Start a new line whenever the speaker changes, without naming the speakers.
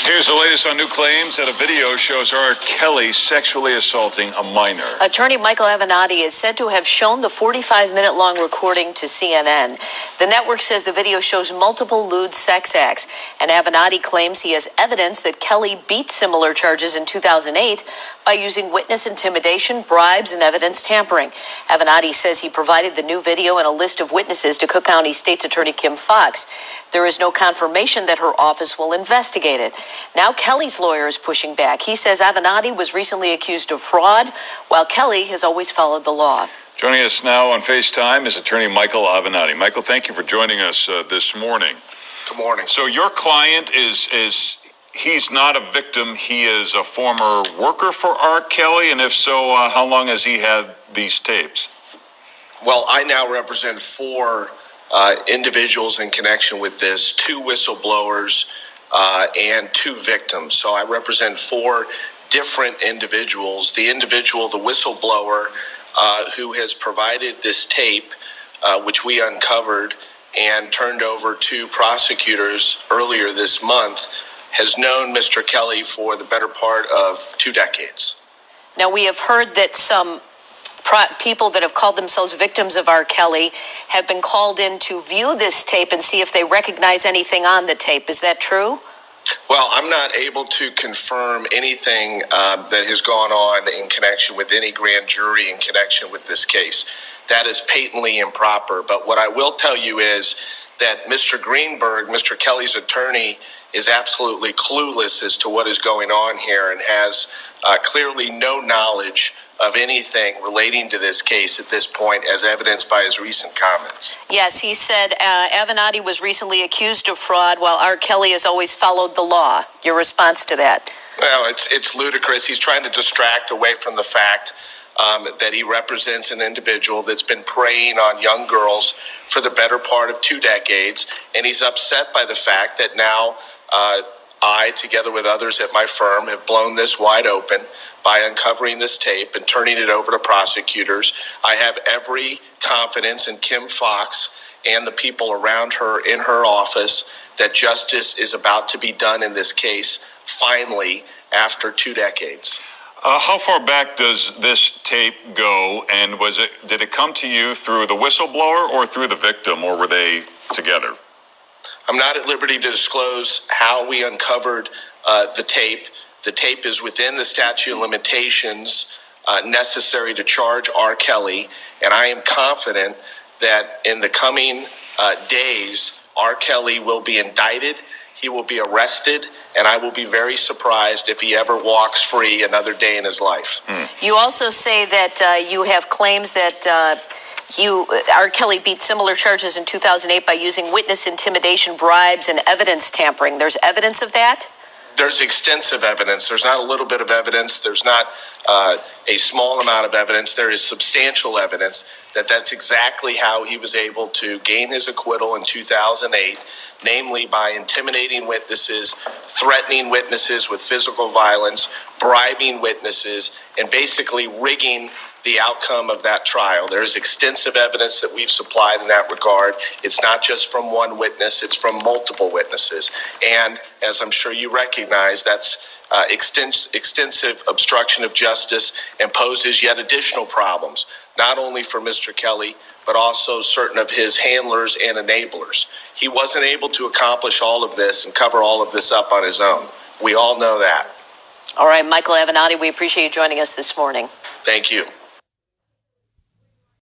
Here's the latest on new claims that a video shows R. Kelly sexually assaulting a minor.
Attorney Michael Avenatti is said to have shown the 45-minute-long recording to CNN. The network says the video shows multiple lewd sex acts, and Avenatti claims he has evidence that Kelly beat similar charges in 2008 by using witness intimidation, bribes, and evidence tampering. Avenatti says he provided the new video and a list of witnesses to Cook County State's Attorney Kim Foxx. There is no confirmation that her office will investigate it. Now Kelly's lawyer is pushing back. He says Avenatti was recently accused of fraud, while Kelly has always followed the law.
Joining us now on FaceTime is attorney Michael Avenatti. Michael, thank you for joining us this morning.
Good morning.
So your client he's not a victim. He is a former worker for R. Kelly, and if so, how long has he had these tapes?
Well, I now represent four individuals in connection with this, two whistleblowers and two victims. So I represent four different individuals. The individual, the whistleblower, who has provided this tape, which we uncovered and turned over to prosecutors earlier this month, has known Mr. Kelly for the better part of 2 decades.
Now, we have heard that some people that have called themselves victims of R. Kelly have been called in to view this tape and see if they recognize anything on the tape. Is that true?
Well, I'm not able to confirm anything that has gone on in connection with any grand jury in connection with this case. That is patently improper. But what I will tell you is that Mr. Greenberg, Mr. Kelly's attorney, is absolutely clueless as to what is going on here and has clearly no knowledge of anything relating to this case at this point, as evidenced by his recent comments.
Yes, he said Avenatti was recently accused of fraud, while R. Kelly has always followed the law. Your response to that?
Well, it's ludicrous. He's trying to distract away from the fact that he represents an individual that's been preying on young girls for the better part of 2 decades, and he's upset by the fact that now I, together with others at my firm, have blown this wide open by uncovering this tape and turning it over to prosecutors. I have every confidence in Kim Foxx and the people around her in her office that justice is about to be done in this case, finally, after 2 decades.
How far back does this tape go, and did it come to you through the whistleblower or through the victim, or were they together?
I'm not at liberty to disclose how we uncovered the tape. The tape is within the statute of limitations necessary to charge R. Kelly, and I am confident that in the coming days, R. Kelly will be indicted, he will be arrested, and I will be very surprised if he ever walks free another day in his life.
You also say that you have claims that R. Kelly beat similar charges in 2008 by using witness intimidation, bribes, and evidence tampering. There's evidence of that?
There's extensive evidence. There's not a little bit of evidence. There's not a small amount of evidence. There is substantial evidence that that's exactly how he was able to gain his acquittal in 2008, namely by intimidating witnesses, threatening witnesses with physical violence, bribing witnesses, and basically rigging the outcome of that trial. There is extensive evidence that we've supplied in that regard. It's not just from one witness, it's from multiple witnesses. And as I'm sure you recognize, that's extensive obstruction of justice and poses yet additional problems, not only for Mr. Kelly, but also certain of his handlers and enablers. He wasn't able to accomplish all of this and cover all of this up on his own. We all know that.
All right, Michael Avenatti, we appreciate you joining us this morning.
Thank you.